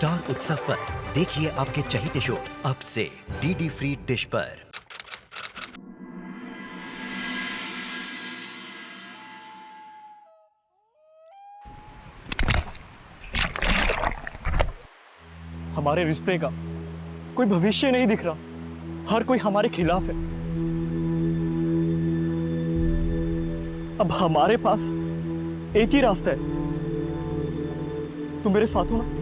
Star उत्सव पर देखिए आपके चहीते शोज अब से डीडी फ्री डिश पर। हमारे रिश्ते का कोई भविष्य नहीं दिख रहा, हर कोई हमारे खिलाफ है। अब हमारे पास एक ही रास्ता है, तुम मेरे साथ हो ना?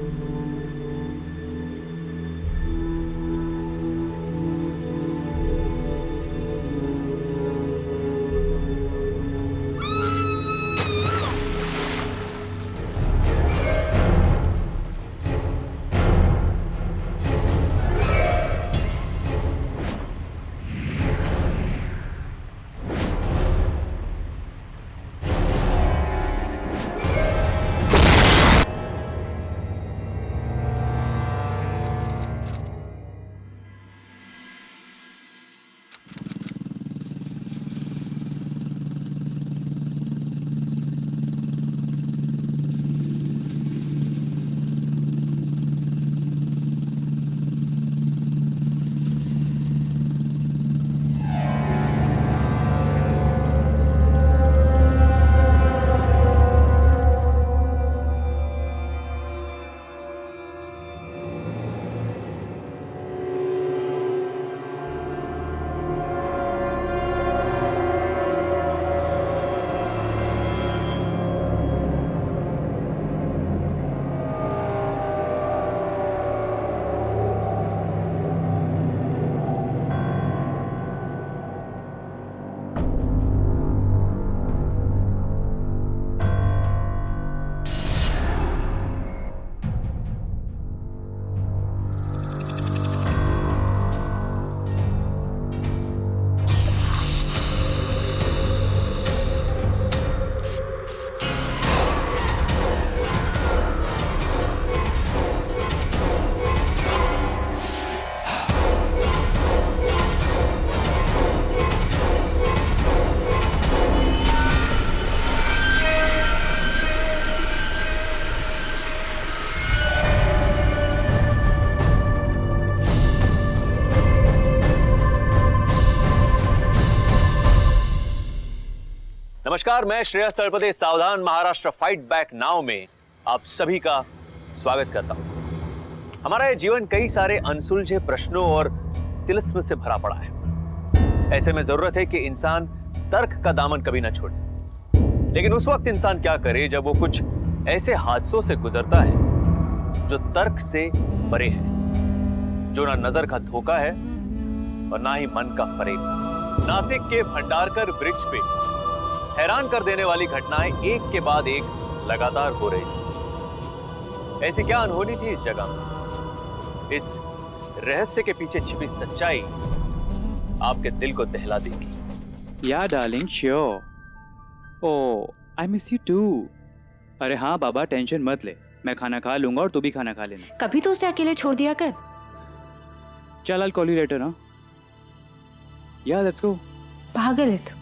नमस्कार, मैं श्रेयस तलपदे सावधान महाराष्ट्र फाइट बैक नाउ में आप सभी का स्वागत करता हूं। हमारा ये जीवन कई सारे अनसुलझे प्रश्नों और तिलिस्म से भरा पड़ा है। ऐसे में जरूरत है कि इंसान तर्क का दामन कभी ना छोड़े। लेकिन उस वक्त इंसान क्या करे जब वो कुछ ऐसे हादसों से गुजरता है जो तर्क से परे है, जो ना नजर का धोखा है और ना ही मन का फरेब। नासिक के भंडारकर ब्रिज पे हैरान कर देने वाली घटनाएं एक के बाद एक लगातार हो रही थी। ऐसी क्या अनहोनी थी इस जगह में? इस रहस्य के पीछे छिपी सच्चाई आपके दिल को दहला देगी। Yeah darling, sure. Oh, I miss you too. अरे हाँ बाबा, टेंशन मत ले, मैं खाना खा लूंगा और तू भी खाना खा लेना। कभी तो उसे अकेले छोड़ दिया कर। चल, I'll call you later, ना? Yeah, let's go. पागल है तू।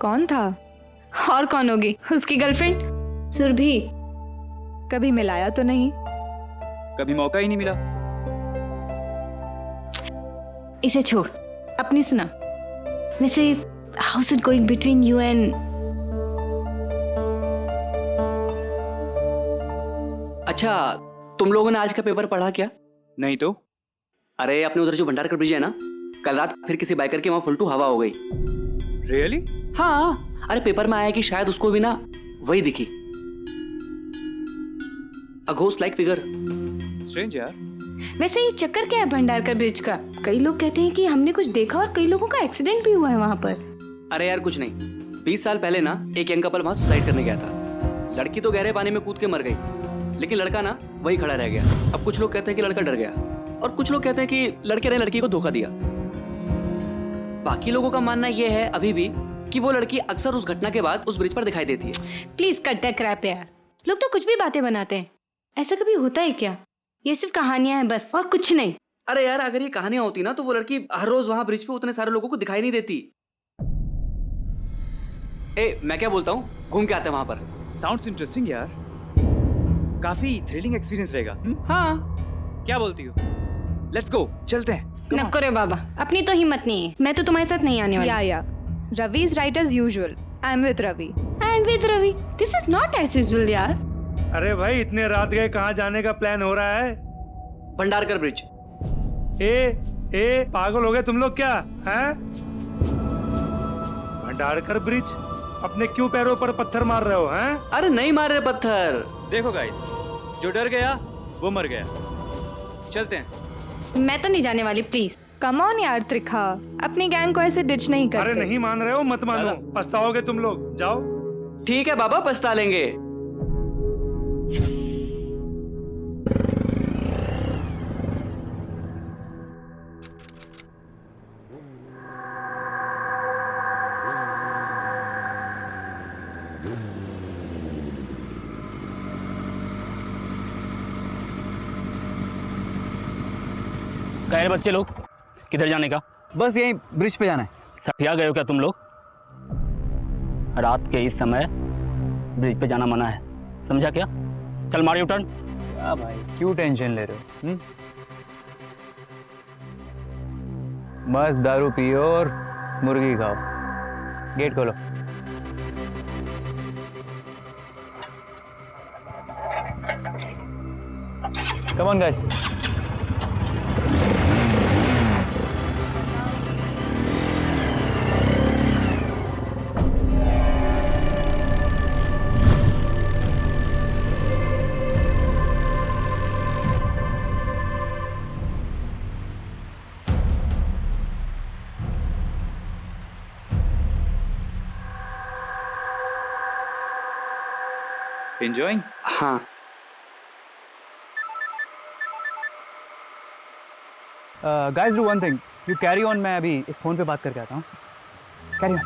कौन था? और कौन होगी? उसकी गर्लफ्रेंड सुरभि। कभी मिलाया तो नहीं? कभी मौका ही नहीं मिला। इसे छोड़, अपनी सुना। वैसे house it going between you and? अच्छा, तुम लोगों ने आज का पेपर पढ़ा क्या? नहीं तो? अरे अपने उधर जो भंडारकर ब्रिज है ना, कल रात फिर किसी बाइकर की वहां फुलटू हवा हो गई। रियली? हाँ, अरे पेपर में आया कि शायद उसको भी ना वही दिखी, a ghost like figure. Strange यार। वैसे ये चक्कर क्या है भंडारकर ब्रिज का? कई लोग कहते हैं कि हमने कुछ देखा और कई लोगों का एक्सीडेंट भी हुआ है वहां पर। अरे यार कुछ नहीं, 20 साल पहले ना एक यंग कपल वहां सुसाइड करने गया था। लड़की तो गहरे पानी में कूद के मर गई, लेकिन लड़का ना वही खड़ा रह गया। अब कुछ लोग कहते हैं कि लड़का डर गया और कुछ लोग कहते हैं कि लड़के ने लड़की को धोखा दिया। बाकी लोगों का मानना यह है अभी भी कि वो लड़की अक्सर उस घटना के बाद उस ब्रिज पर दिखाई देती है। प्लीज कट दैट क्रैप यार। लोग तो कुछ भी बातें बनाते हैं, ऐसा कभी होता है क्या? ये सिर्फ कहानियां हैं बस, और कुछ नहीं। अरे यार, अगर ये कहानियां होती ना तो वो लड़की हर रोज वहां ब्रिज पे उतने सारे लोगों को दिखाई नहीं देती। मैं क्या बोलता हूँ, घूम के आते हैं वहां पर। साउंड्स इंटरेस्टिंग यार। काफी थ्रिलिंग एक्सपीरियंस रहेगा। हाँ, क्या बोलती हो? लेट्स गो, चलते हैं। नको रे बाबा, अपनी तो हिम्मत नहीं है। मैं तो तुम्हारे साथ नहीं आने वाली। Yeah. Ravi is right as usual. I'm with Ravi. And with Ravi, this is not as usual यार। अरे भाई इतने रात गए, कहाँ जाने का प्लान हो रहा है? भंडारकर ब्रिज। ए पागल हो गए तुम लोग क्या? हैं? भंडारकर ब्रिज? अपने क्यों पैरों पर पत्थर मार रहे हो? हैं? अरे नहीं मार रहे पत्थर। देखो गाइस, जो डर गया वो मर गया। चलते हैं। मैं तो नहीं जाने वाली, प्लीज। Come on यार त्रिखा, अपनी गैंग को ऐसे डिच नहीं करते। अरे नहीं मान रहे हो, मत मानो, पछताओगे तुम लोग। जाओ। ठीक है बाबा, पछता लेंगे। कहे बच्चे लोग, किधर जाने का? बस यहीं ब्रिज पे जाना है। थकिया गए हो क्या तुम लोग? रात के इस समय ब्रिज पे जाना मना है, समझा क्या? चल मार यू टर्न। क्या भाई, क्यों टेंशन ले रहे हो? मस्त दारू पियो और मुर्गी खाओ। गेट खोलो। Come on guys. Enjoying? हाँ। Guys do one thing, you carry on, मैं अभी एक फोन पे बात करके आता हूँ। Carry on.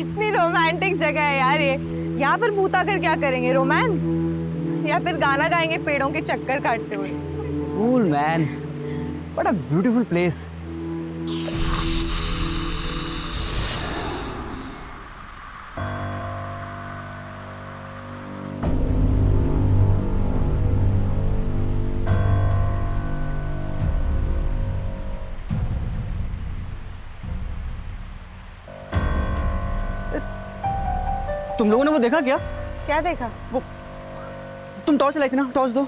इतनी रोमांटिक जगह है यार ये। यहाँ पर भूत आकर क्या करेंगे? रोमांस या फिर गाना गाएंगे पेड़ों के चक्कर काटते हुए? Cool man, what a beautiful place. तुम लोगों ने वो देखा क्या? क्या देखा? वो तुम टॉर्च लाई थी ना, टॉर्च दो।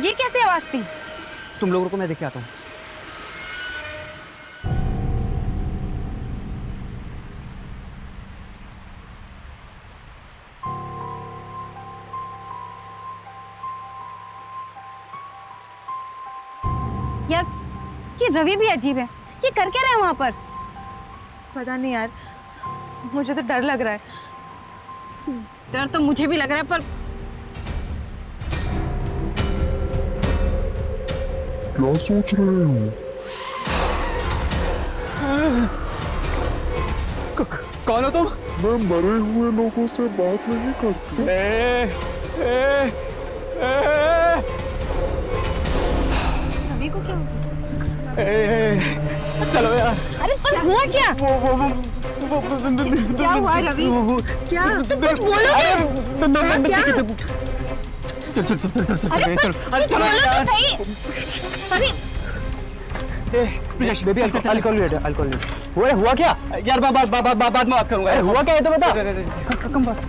ये कैसे आवाज थी? तुम लोगों को मैं देख के आता हूँ। यार ये रवि भी अजीब है, ये कर क्या रहा है वहां पर? पता नहीं यार, मुझे तो डर लग रहा है। डर तो मुझे भी लग रहा है, पर क्या सोच रहे हो? कौन हो तुम? मैं मरे हुए लोगों से बात नहीं करती। रवि को क्या? चलो यार। अरे पर हुआ क्या? क्या हुआ रवि? क्या? कुछ बोलो क्या? चल चल चल चल चल अरे चल। कुछ बोलो तो सही। Ravi baby I'll call you later, I'll call you. हुआ क्या? यार बाद में बात करूंगा। अरे हुआ क्या है तो बता। कम बस।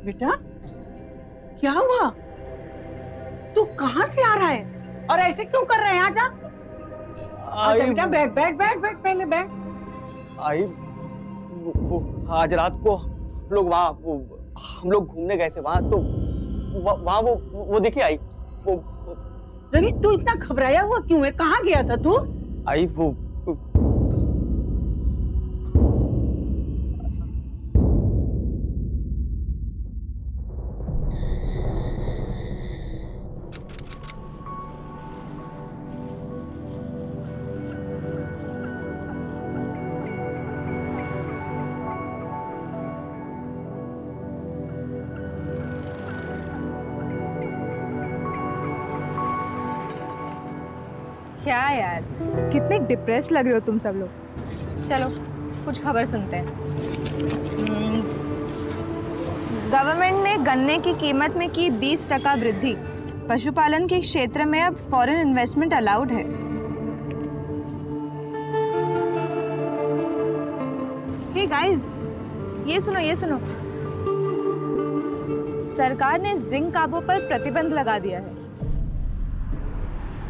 बेटा क्या हुआ? तू कहाँ से आ रहा है और ऐसे क्यों कर रहे हैं? आजा आजा बेटा, बैठ बैठ बैठ बैठ, पहले बैठ। आई वो आज रात को हम लोग घूमने गए थे वहां, तो वहां वो दिखी आई। वो रवि तू इतना घबराया हुआ क्यों है? कहाँ गया था तू? आई वो क्या यार, कितने डिप्रेस लग रहे हो तुम सब लोग। चलो कुछ खबर सुनते हैं। गवर्नमेंट ने गन्ने की कीमत में की 20% वृद्धि। पशुपालन के क्षेत्र में अब फॉरेन इन्वेस्टमेंट अलाउड है। हे गाइस, ये सुनो। सरकार ने जिंक काबू पर प्रतिबंध लगा दिया है।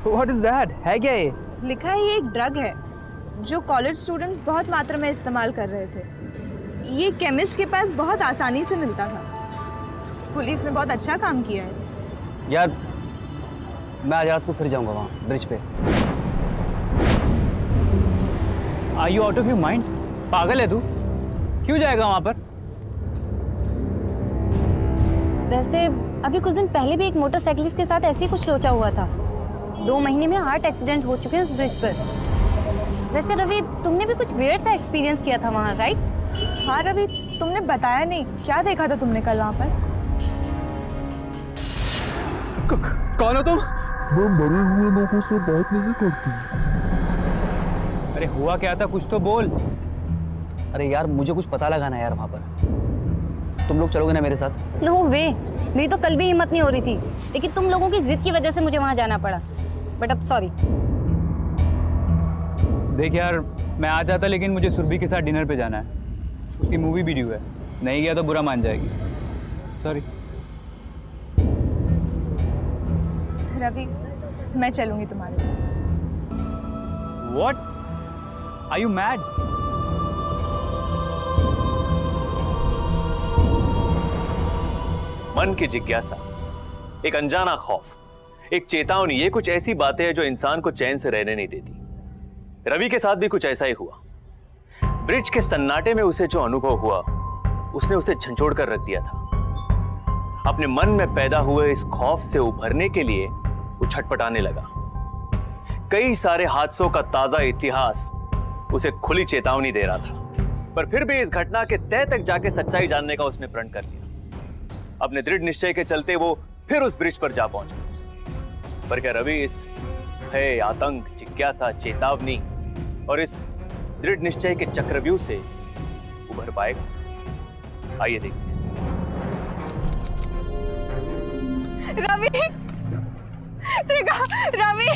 What is that? है क्या ये? लिखा है ये एक ड्रग है जो कॉलेज स्टूडेंट्स बहुत मात्रा में इस्तेमाल कर रहे थे। ये केमिस्ट के पास बहुत आसानी से मिलता था। पुलिस ने बहुत अच्छा काम किया है। यार मैं आज रात को फिर जाऊंगा वहाँ ब्रिज पे। Are you out of your mind? पागल है तू? क्यों जाएगा वहां पर? वैसे अभी कुछ दिन पहले भी एक मोटरसाइकिलिस्ट के साथ ऐसे ही कुछ लोचा हुआ था। 2 महीने में 8 एक्सीडेंट हो चुके हैं उस ब्रिज पर। वैसे रवि, तुमने भी कुछ वियर्ड सा एक्सपीरियंस किया था वहाँ, राइट? हाँ रवि, तुमने बताया नहीं, क्या देखा था तुमने कल वहाँ पर? कौन हो तुम? मैं मरे हुए लोगों से बात नहीं करती। अरे हुआ क्या था, कुछ तो बोल। अरे यार मुझे कुछ पता लगाना है यार वहाँ पर। तुम लोग चलोगे ना मेरे साथ? नो वे, मेरी तो कल भी हिम्मत नहीं हो रही थी, लेकिन तुम लोगों की जिद की वजह से मुझे वहाँ जाना पड़ा। बट अब सॉरी। देख यार, मैं आ जाता लेकिन मुझे सुरभि के साथ डिनर पे जाना है। उसकी मूवी भी ड्यू है, नहीं गया तो बुरा मान जाएगी। सॉरी। रवि, मैं चलूंगी तुम्हारे साथ। What? Are you mad? मन की जिज्ञासा, एक अनजाना खौफ, एक चेतावनी, ये कुछ ऐसी बातें हैं जो इंसान को चैन से रहने नहीं देती। रवि के साथ भी कुछ ऐसा ही हुआ। ब्रिज के सन्नाटे में उसे जो अनुभव हुआ, उसने उसे झंझोड़ कर रख दिया था। अपने मन में पैदा हुए इस खौफ से उभरने के लिए वो छटपटाने लगा। कई सारे हादसों का ताजा इतिहास उसे खुली चेतावनी दे रहा था, पर फिर भी इस घटना के तह तक जाके सच्चाई जानने का उसने प्रण कर लिया। अपने दृढ़ निश्चय के चलते वो फिर उस ब्रिज पर जा पहुंचा। पर क्या रवि इस भय, आतंक, जिज्ञासा, चेतावनी और इस दृढ़ निश्चय के चक्रव्यूह से उभर पाएगा? आइए देखते हैं। रवि, देखा, रवि,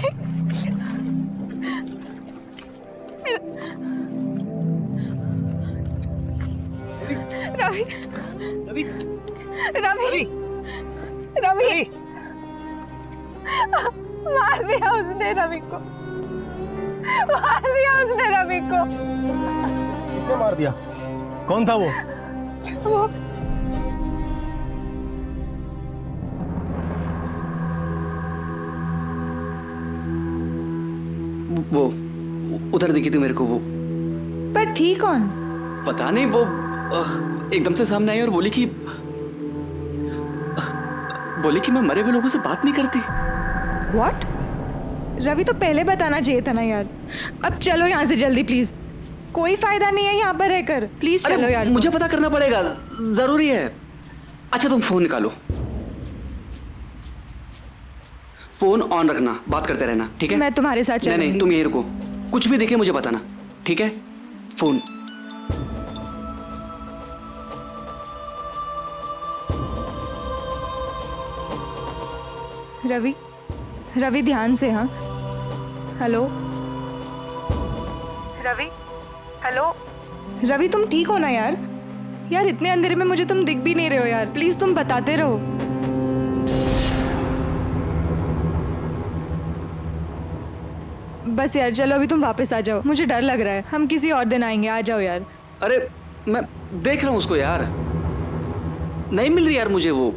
रवि, रवि, रवि, रवि, मार दिया उसने रवि को, मार दिया उसने रवि को। किसने मार दिया? कौन था वो? वो उधर दिखी थी मेरे को। वो पर थी कौन? पता नहीं, वो एकदम से सामने आई और बोली कि मैं मरे हुए लोगों से बात नहीं करती। What? रवि तो पहले बताना चाहिए था ना यार। अब चलो यहाँ से जल्दी प्लीज, कोई फायदा नहीं है यहाँ पर रहकर। प्लीज चलो यार। मुझे पता करना पड़ेगा, जरूरी है। अच्छा तुम फोन निकालो, फोन ऑन रखना, बात करते रहना, ठीक है? मैं तुम्हारे साथ चलूंगी। नहीं, तुम यहीं रुको, कुछ भी देखे मुझे बताना, ठीक है? फोन। रवि, रवि ध्यान से। हाँ, हेलो रवि, हेलो रवि, तुम ठीक हो ना यार? यार इतने अंधेरे में मुझे तुम दिख भी नहीं रहे हो यार, प्लीज तुम बताते रहो। बस यार चलो अभी तुम वापस आ जाओ, मुझे डर लग रहा है। हम किसी और दिन आएंगे, आ जाओ यार। अरे मैं देख रहा हूँ उसको यार, नहीं मिल रही यार मुझे वो।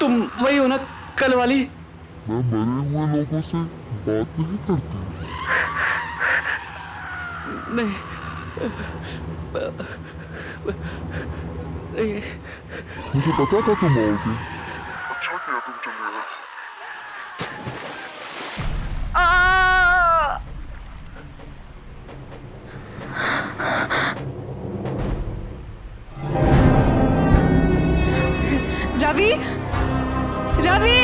तुम वही हो ना कल वाली? मैं मरे हुए लोगों से बात नहीं करती। नहीं, मुझे पता था तुम आओगे। अच्छा किया तुम चले आए। रवि, रवि,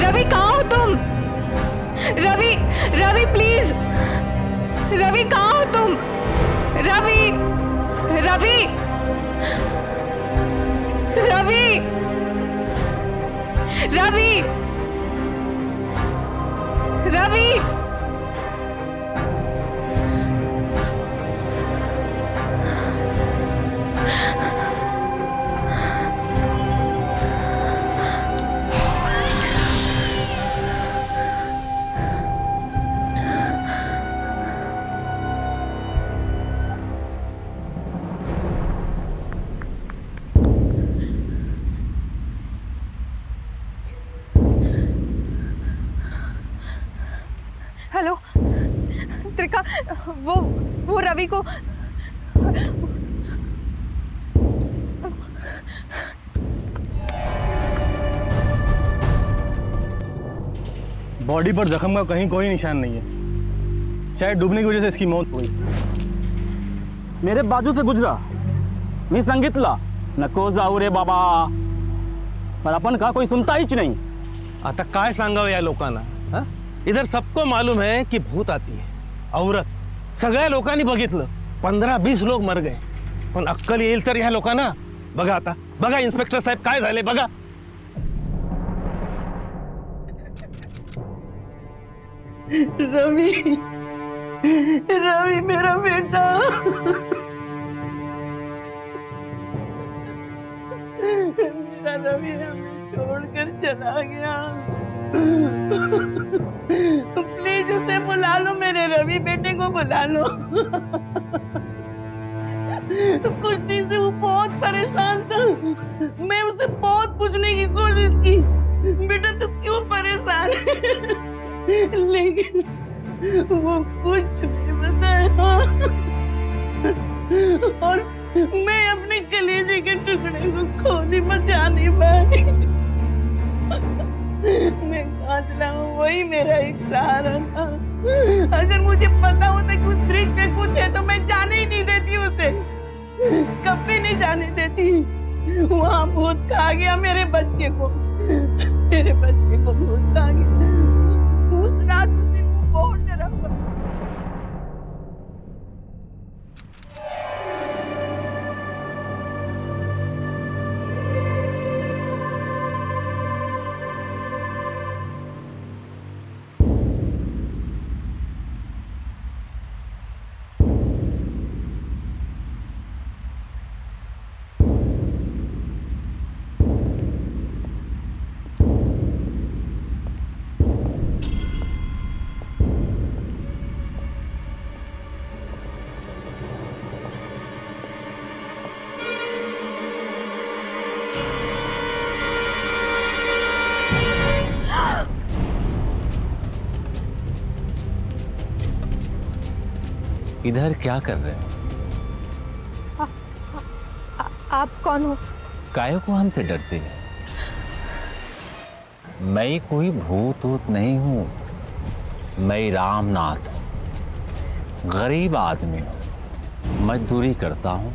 रवि कहाँ हो तुम? रवि, रवि प्लीज, रवि कहाँ हो तुम? रवि, रवि, रवि, रवि, रवि। हेलो त्रिका, वो रवि को बॉडी पर जख्म का कहीं कोई निशान नहीं है। शायद डूबने की वजह से इसकी मौत हुई। मेरे बाजू से गुजरा, मी सांगितला नको जाऊ रे बाबा, पर अपन का कोई सुनता हीच नाही। आता काय सांगावं या लोकांना? हा? इधर सबको मालूम है कि भूत आती है, औरत सगळ्या लोकांनी बघितलं, 15-20 लोक मर गए, पण अक्कल येईल तर ह्या लोकांना? बघा आता, बघा इन्स्पेक्टर साहेब काय झाले बघा। रवि, रवि मेरा बेटा, मेरा रवि हमें छोड़कर चला गया। प्लीज उसे बुला लो, मेरे रवि बेटे को बुला लो। कुछ दिन से वो बहुत परेशान था, मैं उसे बहुत पूछने की कोशिश की, बेटा तू क्यों परेशान है, लेकिन वो कुछ नहीं बताया। और मैं अपने कलेजे के टुकड़े को खोली बचा नहीं पाई। मैं कांचना हूँ, वही मेरा एक सहारा था। अगर मुझे पता होता कि उस ब्रिज पे कुछ है तो मैं जाने ही नहीं देती उसे, कभी नहीं जाने देती। वहाँ भूत खा गया मेरे बच्चे को, मेरे बच्चे को भूत खा गया। उस रात उस दिन वो बहुत डरा हुआ। इधर क्या कर रहे हो? आप कौन हो? काहे को हमसे डरते हैं? मैं कोई भूत वूत नहीं हूँ, मैं रामनाथ हूँ, गरीब आदमी हूँ, मजदूरी करता हूँ,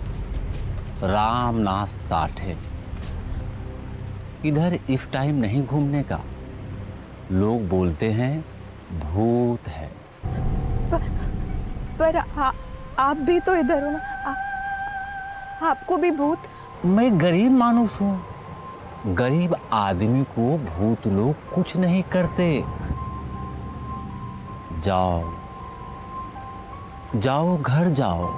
रामनाथ साठे। इधर इस टाइम नहीं घूमने का, लोग बोलते हैं भूत है। पर आप भी तो इधर हो ना, आपको भी भूत? मैं गरीब मानुस हूँ। गरीब आदमी को भूत लोग कुछ नहीं करते। जाओ जाओ, घर जाओ।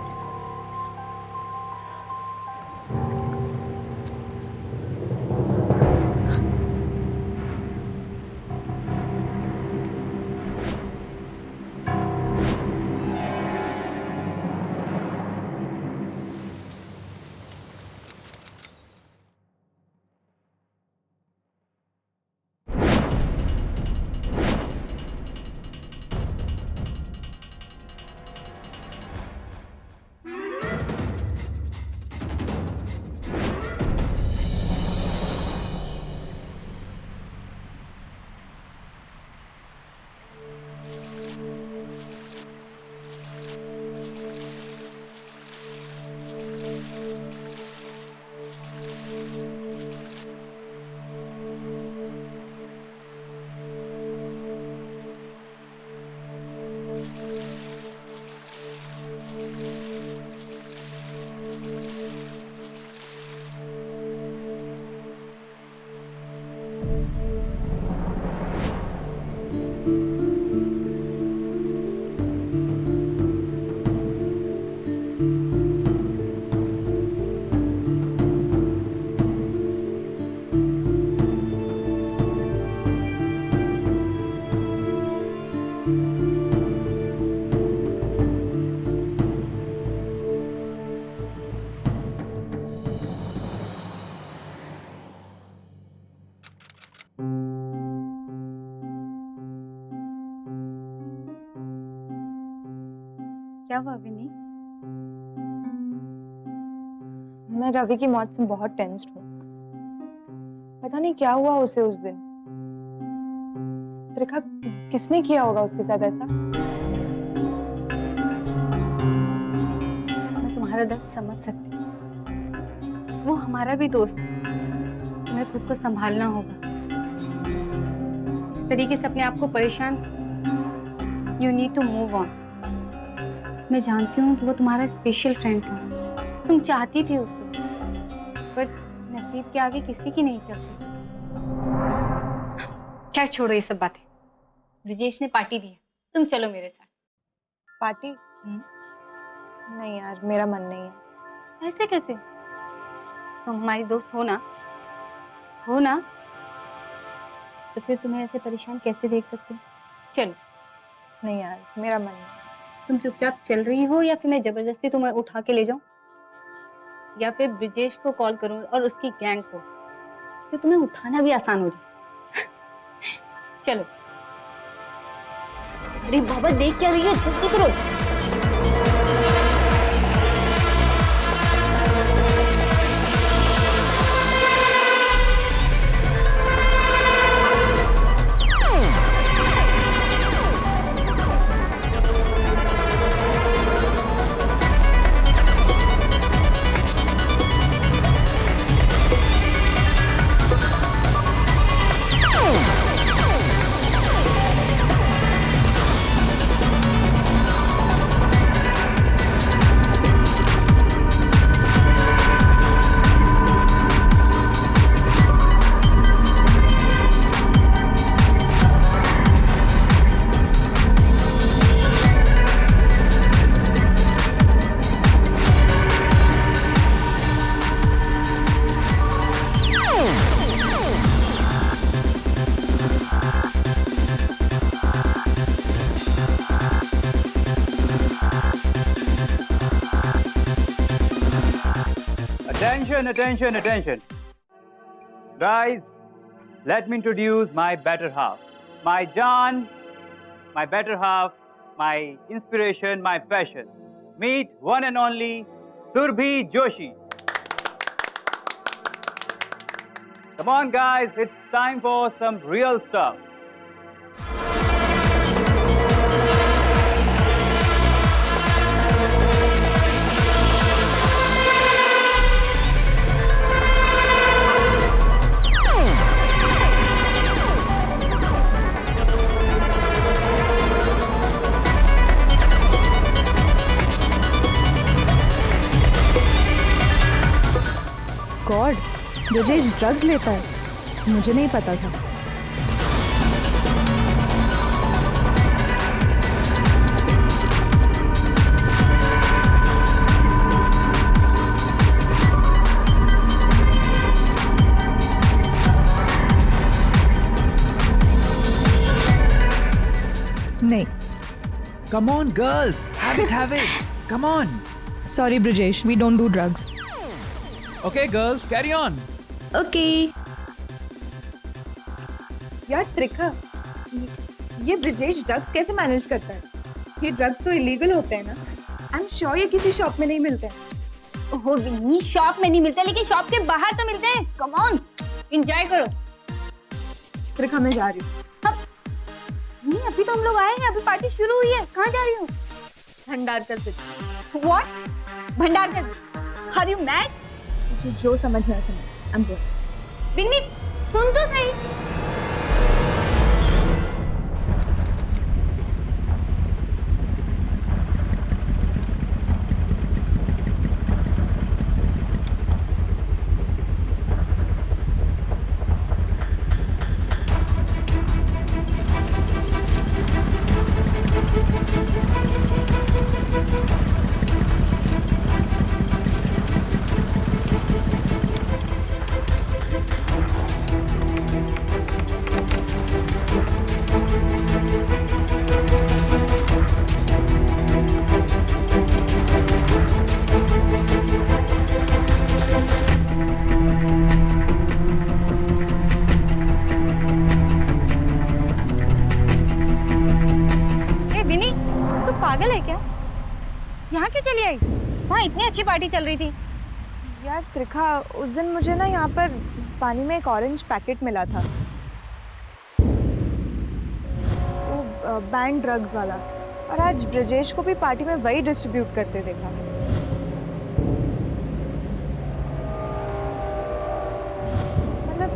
क्या हुआ विनी? मैं रवि की मौत से बहुत टेंस्ड हूँ। पता नहीं क्या हुआ उसे उस दिन। त्रिखा, किसने किया होगा उसके साथ ऐसा? मैं तुम्हारा दर्द समझ सकती हूँ। वो हमारा भी दोस्त है। तुम्हें खुद को संभालना होगा। इस तरीके से अपने आप को परेशान, you need to move on. मैं जानती हूँ कि वो तुम्हारा स्पेशल फ्रेंड था। तुम चाहती थी उसे, पर नसीब के आगे किसी की नहीं चलती। खैर छोड़ो ये सब बातें। ब्रिजेश ने पार्टी दी है, तुम चलो मेरे साथ। पार्टी? नहीं यार, मेरा मन नहीं है। ऐसे कैसे? तुम हमारी दोस्त हो ना? हो ना? तो फिर तुम्हें ऐसे परेशान कैसे देख सकते? चलो। नहीं यार, मेरा मन नहीं। तुम चुपचाप चल रही हो या फिर मैं जबरदस्ती तुम्हें उठा के ले जाऊं? या फिर ब्रिजेश को कॉल करूं और उसकी गैंग को, फिर तुम्हें उठाना भी आसान हो जाए। चलो। अरे बाबा, देख क्या रही है, जल्दी करो। Attention, attention. Guys, let me introduce my better half. My John, my better half, my inspiration, my passion. Meet one and only Surbhi Joshi. Come on guys, it's time for some real stuff. Brajesh drugs लेता है, मुझे नहीं पता था। नहीं। Come on, girls, have it. Come on. Sorry, Brijesh, we don't do drugs. Okay, girls, carry on. Okay. यार त्रिखा, ये Brijesh drugs कैसे मैनेज करता है? ये ड्रग्स तो इलीगल होते हैं ना? आई एम श्योर ये किसी शॉप में नहीं मिलते हैं। ओहो विनी, शॉप में नहीं मिलते लेकिन शॉप के बाहर तो मिलते हैं। कम ऑन, एंजॉय करो। त्रिखा मैं जा रही हूँ। नहीं, अभी तो हम लोग आए हैं, अभी पार्टी शुरू हुई है। कहाँ जा रही हो? भंडारकर से। What? Bhandarkar? Are you mad? जो समझना समझ। I'm going. विन्नी, सुन तो सही। पागल है क्या? यहाँ क्यों चली आई? वहाँ इतनी अच्छी पार्टी चल रही थी। यार त्रिखा, उस दिन मुझे ना यहाँ पर पानी में एक ऑरेंज पैकेट मिला था, वो बैंड ड्रग्स वाला, और आज ब्रजेश को भी पार्टी में वही डिस्ट्रीब्यूट करते देखा। मतलब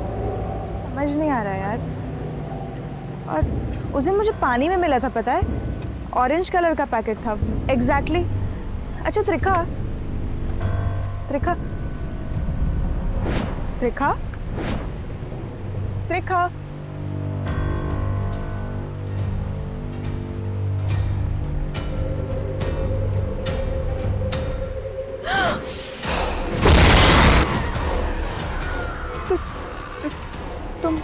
समझ नहीं आ रहा यार। और उस दिन मुझे पानी में मिला था, पता है, ऑरेंज कलर का पैकेट था एग्जैक्टली। अच्छा त्रिखा, त्रिखा, त्रिखा, त्रिखा, तुम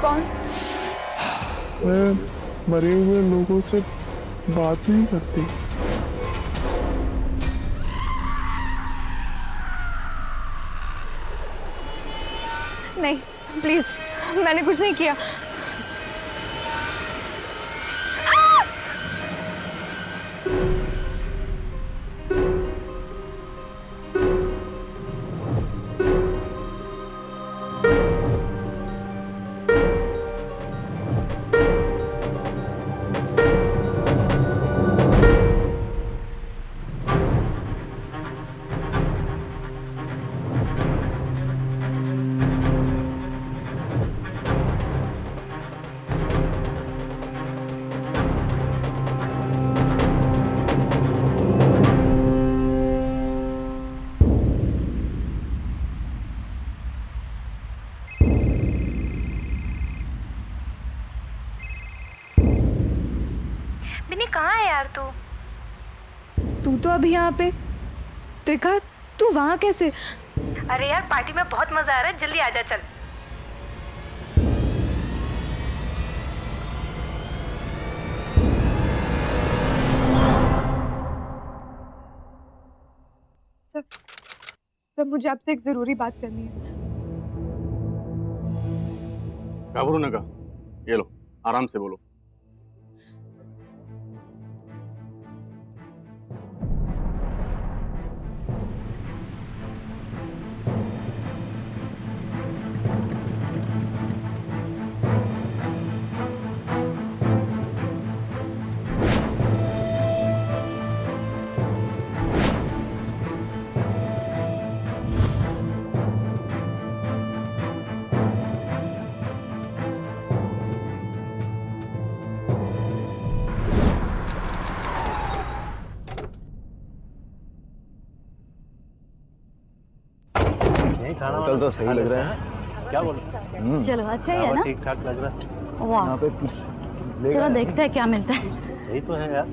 कौन? मैं मरे हुए लोगों से बात नहीं करती। नहीं प्लीज, मैंने कुछ नहीं किया। कहाँ है यार तू? तू तो अभी यहाँ पे। त्रिखा, तू वहाँ कैसे? अरे यार पार्टी में बहुत मजा आ रहा है, जल्दी आजा चल। सब मुझे आपसे एक जरूरी बात करनी है। घबरू नका, ये लो आराम से बोलो। होटल तो सही लग रहा है। क्या बोलो? चलो अच्छा ही है ना? ठीक ठाक लग रहा है। वाह, यहाँ पे कुछ चलो देखते हैं क्या मिलता है। सही तो है यार।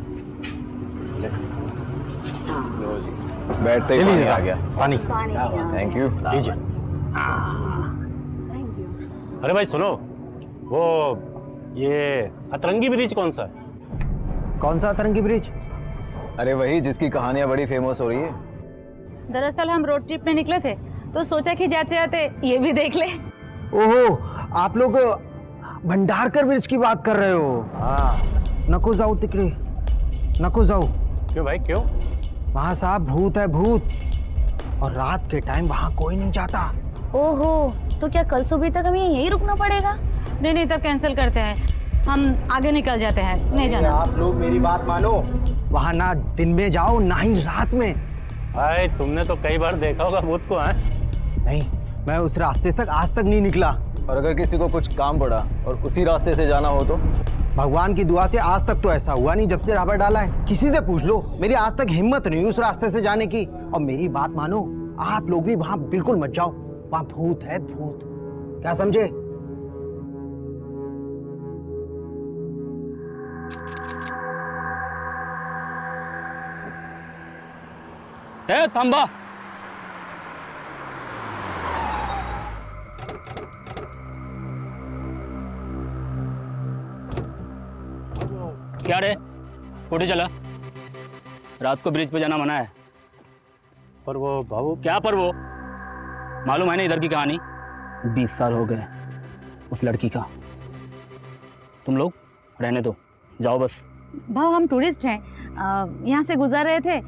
बैठते ही पानी आ गया। पानी। Thank you. लीजिए। अरे भाई सुनो, वो ये अतरंगी ब्रिज कौन सा है? कौन सा अतरंगी ब्रिज? अरे वही जिसकी कहानियां बड़ी फेमस हो रही है। दरअसल हम रोड ट्रिप में निकले थे तो सोचा कि जाते जाते ये भी देख ले। ओहो, आप लोग भंडारकर ब्रिज की बात कर रहे हो? हाँ। नको जाओ तिकडे, नको जाओ। क्यों भाई क्यों? वहाँ साहब भूत है, भूत। और रात के टाइम वहाँ कोई नहीं जाता। ओहो, तो क्या कल सुबह तक हमें यहीं रुकना पड़ेगा? नहीं नहीं, तब कैंसिल करते हैं, हम आगे निकल जाते हैं, नहीं जाना। आप लोग मेरी बात मानो, वहाँ ना दिन में जाओ ना ही रात में। भाई तुमने तो कई बार देखा होगा भूत को, है? नहीं, मैं उस रास्ते तक आज तक नहीं निकला। और अगर किसी को कुछ काम पड़ा और उसी रास्ते से जाना हो तो? भगवान की दुआ से आज तक तो ऐसा हुआ नहीं जब से रावण डाला है। किसी से पूछ लो, मेरी आज तक हिम्मत नहीं उस रास्ते से जाने की। और मेरी बात मानो, आप लोग भी वहाँ बिल्कुल मत जाओ, वहाँ भूत है, भूत। क्या समझे? थांबा। क्या रे, कुठे चला? रात को ब्रिज पे जाना मना है। पर वो बाबू, क्या पर वो? मालूम है ना इधर की कहानी? 20 साल हो गए उस लड़की का। तुम लोग रहने दो, जाओ बस। भाव, हम टूरिस्ट हैं, यहाँ से गुजर रहे थे,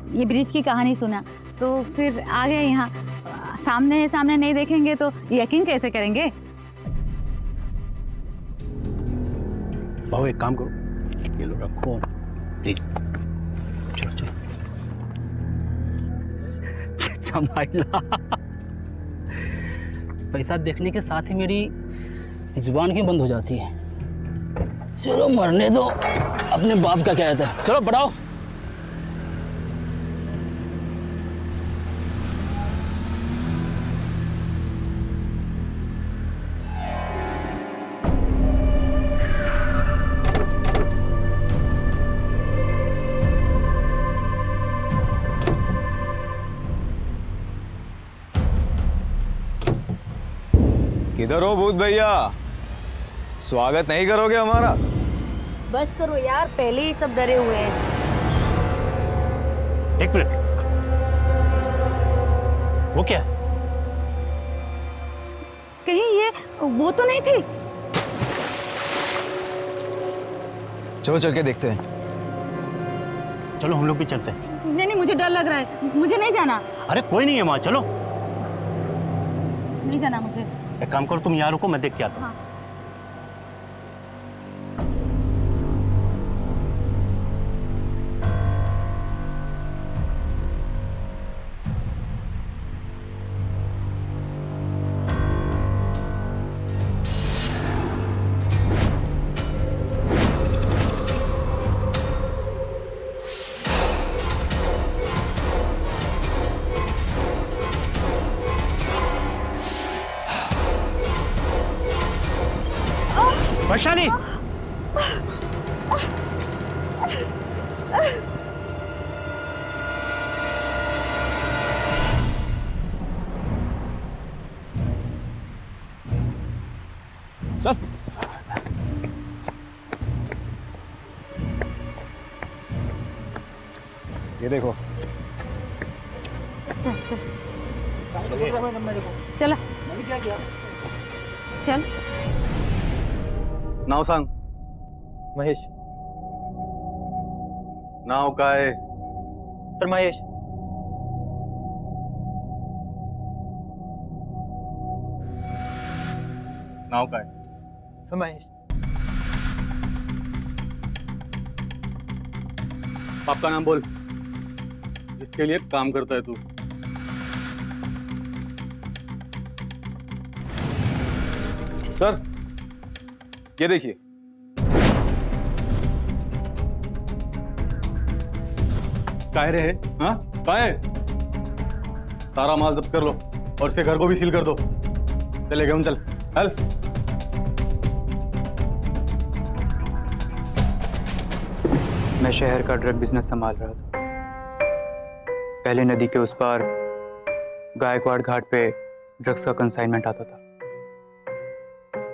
ये ब्रिज की कहानी सुना तो फिर आ गए यहाँ। सामने सामने नहीं देखेंगे तो यकीन कैसे करेंगे? बाबू एक काम करो, ये लो रखो प्लीज। चलो चलो। संभालना। पैसा देखने के साथ ही मेरी जुबान ही बंद हो जाती है। चलो मरने दो, अपने बाप का क्या है। चलो बढ़ाओ। किधर हो भूत भैया? स्वागत नहीं करोगे हमारा? बस करो यार, पहले ही सब डरे हुए हैं। एक मिनट, वो क्या? कहीं ये वो तो नहीं थी? चलो चल के देखते हैं। चलो हम लोग भी चलते हैं। नहीं नहीं, मुझे डर लग रहा है, मुझे नहीं जाना। अरे कोई नहीं है वहाँ, चलो। नहीं जाना मुझे। एक काम करो, तुम यहाँ रुको, मैं देख के आता हूँ। हाँ। वैशाली, ये देखो। चला चल। नाव सांग। महेश। नाव काय? सर महेश। नाव काय? सर महेश। बाप का नाम बोल, जिसके लिए काम करता है तू। सर ये देखिए। काय रे? हाँ काय? सारा माल जब्त कर लो। और उसके घर को भी सील कर दो। चले गए हम, चल। मैं शहर का ड्रग बिजनेस संभाल रहा था। पहले नदी के उस पार गायकवाड़ घाट पे ड्रग्स का कंसाइनमेंट आता था।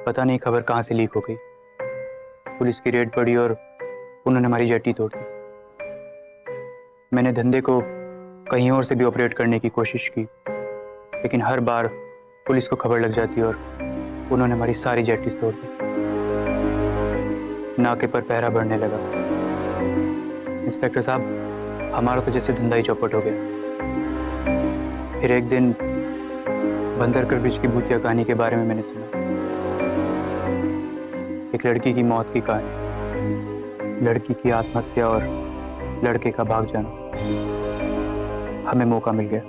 पता नहीं खबर कहाँ से लीक हो गई। पुलिस की रेड पड़ी और उन्होंने हमारी जेटी तोड़ दी। मैंने धंधे को कहीं और से भी ऑपरेट करने की कोशिश की, लेकिन हर बार पुलिस को खबर लग जाती और उन्होंने हमारी सारी जेटीज तोड़ दी। नाके पर पहरा बढ़ने लगा। इंस्पेक्टर साहब, हमारा तो जैसे धंधा ही चौपट हो गया। फिर एक दिन बंदरकर ब्रिज की भूतिया कहानी के बारे में मैंने सुना। एक लड़की की मौत की कहानी, लड़की की आत्महत्या और लड़के का भाग जाना। हमें मौका मिल गया।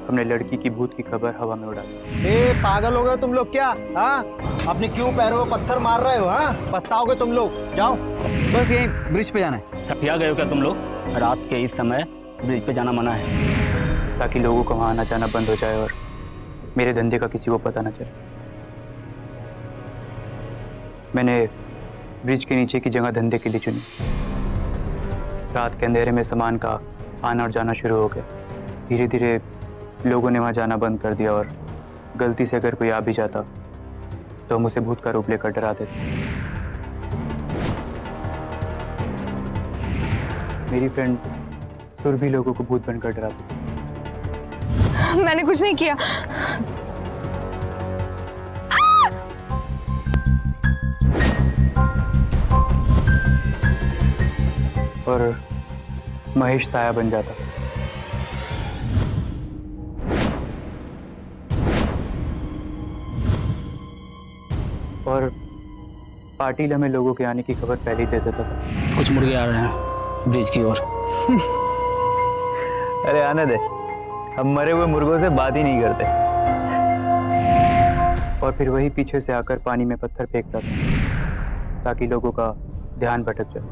हमने लड़की की भूत की खबर हवा में उड़ा दी। ए पागल हो गए तुम लोग क्या? हाँ, अपने क्यों पैरों में पत्थर मार रहे हो? हाँ, पछताओगे तुम लोग। जाओ, बस यही ब्रिज पे जाना है। थकिया गए हो क्या तुम लोग? रात के इस समय ब्रिज पे जाना मना है, ताकि लोगों को वहां आना जाना बंद हो जाए और मेरे धंधे का किसी को पता न चले। मैंने ब्रिज के नीचे की जगह धंधे के लिए चुनी। रात के अंधेरे में सामान का आना और जाना शुरू हो गया। धीरे धीरे लोगों ने वहां जाना बंद कर दिया और गलती से अगर कोई आ भी जाता तो हम उसे भूत का रूप लेकर डरा देते। मेरी फ्रेंड सुरभि लोगों को भूत बनकर डराती। मैंने कुछ नहीं किया। और महेश साया बन जाता। और पाटिल हमें लोगों के आने की खबर पहले ही दे देता था। कुछ मुर्गे आ रहे हैं ब्रिज की ओर। अरे आने दे, हम मरे हुए मुर्गों से बात ही नहीं करते। और फिर वही पीछे से आकर पानी में पत्थर फेंकता था ताकि लोगों का ध्यान भटक जाए।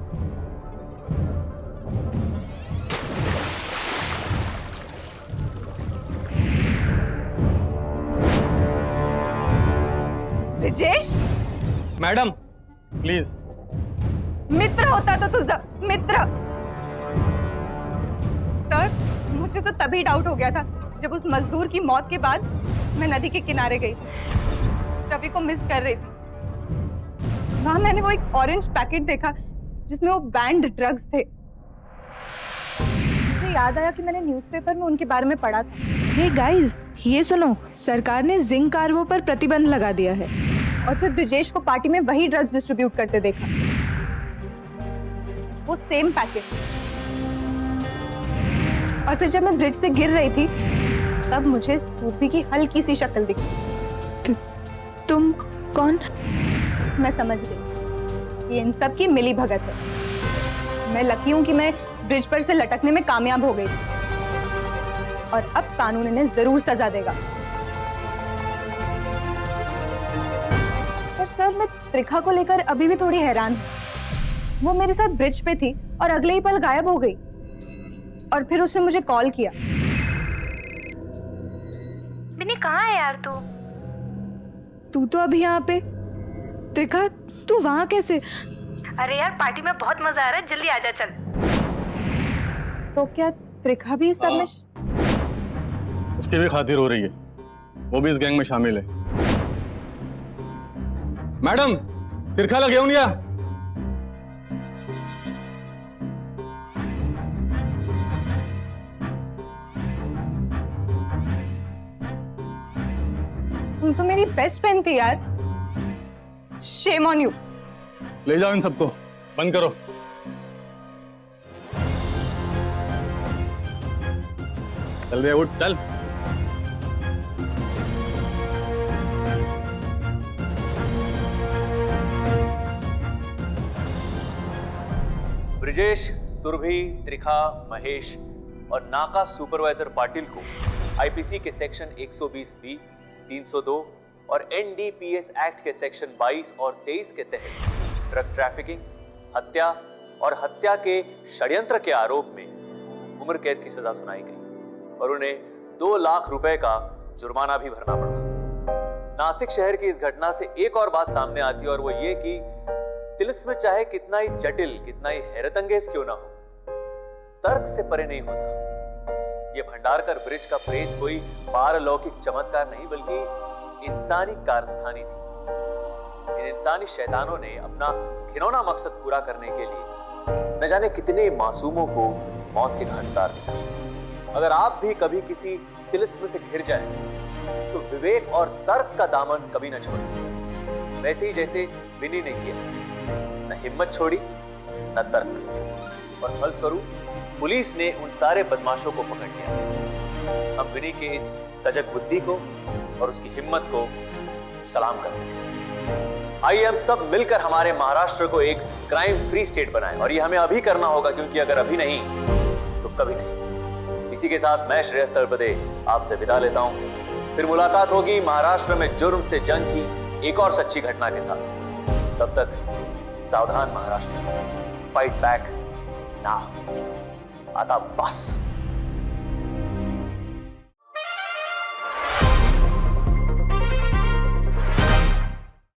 Brijesh, madam please. मित्र होता तो तुझा मित्र। सर, मुझे तो तभी डाउट हो गया था जब उस मजदूर की मौत के बाद मैं नदी के किनारे गई, रवि को मिस कर रही थी। वहां मैंने वो एक ऑरेंज पैकेट देखा जिसमें वो बैंड ड्रग्स थे। मुझे याद आया कि मैंने न्यूज़पेपर में उनके बारे में पढ़ा था। हे गाइस, ये सुनो, सरकार ने जिंक कार्बो पर प्रतिबंध लगा दिया है। और फिर ब्रिजेश को पार्टी में वही ड्रग्स डिस्ट्रीब्यूट करते देखा, वो सेम पैकेट। और फिर जब मैं ब्रिज से गिर रही थी तब मुझे सूफी की हल्की सी शक्ल दिखी। तुम कौन? मैं समझ गई, ये इन सब की मिली भगत है। मैं लकी हूं कि मैं ब्रिज पर से लटकने में कामयाब हो गई और अब कानून इन्हें जरूर सजा देगा। पर सर, मैं त्रिखा को लेकर अभी भी थोड़ी हैरान हूं। वो मेरे साथ ब्रिज पे थी और अगले ही पल गायब हो गई। और फिर उसने मुझे कॉल किया। बिन्नी, कहाँ है यार तू? तू तो अभी यहाँ पे। त्रिखा, तू वहाँ कैसे? अरे यार, पार्टी में बहुत मजा आ रहा है, जल्दी आजा चल। तो क्या त्रिखा भी इस सब में? उसकी भी खातिर हो रही है, वो भी इस गैंग में शामिल है। मैडम, तिरखा लगे उनिया। तुम तो मेरी बेस्ट फ्रेंड थी यार। Shame on you. ले जाओ इन सबको, बंद करो। चल बे, उठ चल। ब्रिजेश, सुरभि, त्रिखा, महेश और नाका सुपरवाइजर पाटिल को आईपीसी के सेक्शन 120B, 302 और एनडीपीएस एक्ट के सेक्शन 22 और 23 के तहत ड्रग ट्रैफिकिंग, हत्या और हत्या के षड्यंत्र के आरोप में उम्र कैद की सजा सुनाई गई और उन्हें 2 लाख रुपए का जुर्माना भी भरना पड़ा। नासिक शहर की इस घटना से एक और बात सामने आती है और वो ये कि तिलिस्म चाहे कितना ही जटिल, कितना ही हैरतअंगेज क्यों ना हो, तर्क से परे नहीं होता। ये भंडारकर ब्रिज का प्रेत कोई पारलौकिक चमत्कार नहीं बल्कि इंसानी कारस्थानी थी। इन इंसानी शैतानों ने अपना घिनौना मकसद पूरा करने के लिए न जाने कितने मासूमों को मौत के घाट उतार दिया। अगर आप भी कभी किसी तिलिस्म से घिर जाएं, तो विवेक और तर्क का दामन कभी न छोड़ें। वैसे ही जैसे विनी ने किया, न हिम्मत छोड़ी न तर्क, और फलस्वरूप पुलिस ने उन सारे बदमाशों को पकड़ लिया। हम विनी के इस सजग बुद्धि को और उसकी हिम्मत को सलाम करते हैं। आइए हम सब मिलकर हमारे महाराष्ट्र को एक क्राइम फ्री स्टेट बनाएं, और ये हमें अभी करना होगा, क्योंकि अगर अभी नहीं तो कभी नहीं। इसी के साथ मैं श्रेयस तळपदे आपसे विदा लेता हूं। फिर मुलाकात होगी महाराष्ट्र में जुर्म से जंग की एक और सच्ची घटना के साथ। तब तक सावधान महाराष्ट्र, फाइट बैक नाउ। आता बस।